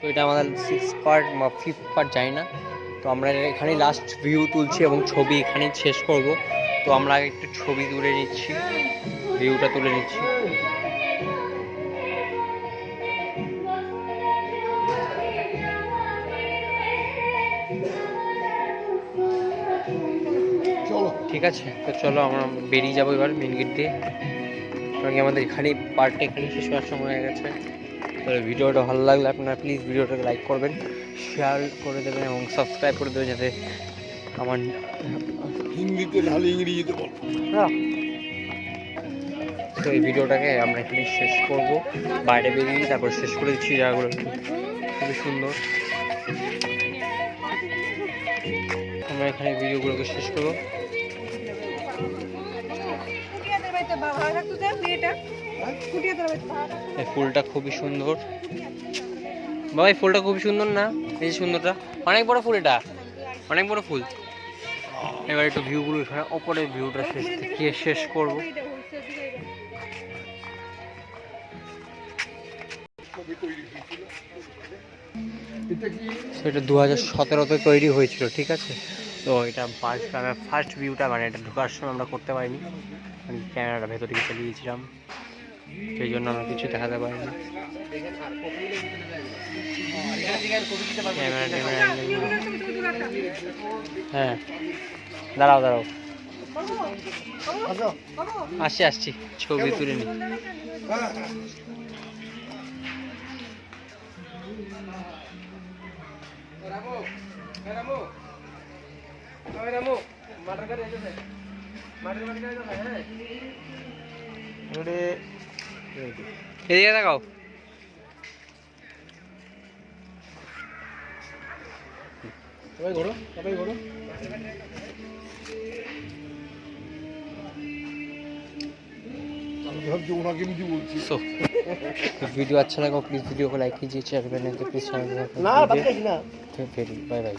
তো এটা আমাদের 6 পার্ট বা 5th পার্ট জানি না। তো আমরা এখানেই লাস্ট ভিউ তুলছি এবং ছবি এখানেই শেষ করব। তো আমরা আগে একটু ছবি তুলে নিচ্ছি, ভিউটা তুলে নিচ্ছি। ঠিক আছে, তো চলো আমরা বেরিয়ে যাবো এবার মেন গেট দিয়ে, কারণ আমাদের এখানেই পার্টটা এখানেই শেষ হওয়ার সময় হয়ে গেছে। তো ভিডিওটা ভালো লাগলে আপনারা প্লিজ ভিডিওটাকে লাইক করবেন, শেয়ার করে দেবেন এবং সাবস্ক্রাইব করে দেবেন, যাতে আমার হিন্দিতে নাহলে ইংরেজিতে বল। তো এই ভিডিওটাকে আমরা এখানেই শেষ করব, বাইরে বেরিয়ে তারপর শেষ করে দিচ্ছি জায়গাগুলো খুবই সুন্দর। আমরা এখানে ভিডিওগুলোকে শেষ করবো। এই ফুলটা খুবই সুন্দর বাবা, এই ফুলটা খুবই সুন্দর না? এই যে সুন্দরটা, অনেক বড় ফুল, এটা অনেক বড় ফুল। এবার একটু ভিউগুলো এখানে ওপরের ভিউটা শেষ করব। এটা 2017-তে তৈরি হয়েছিল, ঠিক আছে। তো এটা ফার্স্ট ভিউটা, মানে এটা ঢোকার সময় আমরা করতে পারিনি, আমি ক্যামেরাটা ভেতর দিকে চালিয়েছিলাম, সেই জন্য আমরা কিছু দেখাতে পারিনি। হ্যাঁ, দাঁড়াও আসছি ছবি তুলে নি। এদিকে দেখাও। वीडियो अच्छा लगा प्लीज़ वीडियो को लाइक कीजिए, चैनल पर नए तो प्लीज़ चैनल को सब्सक्राइब कीजिए। Bye bye.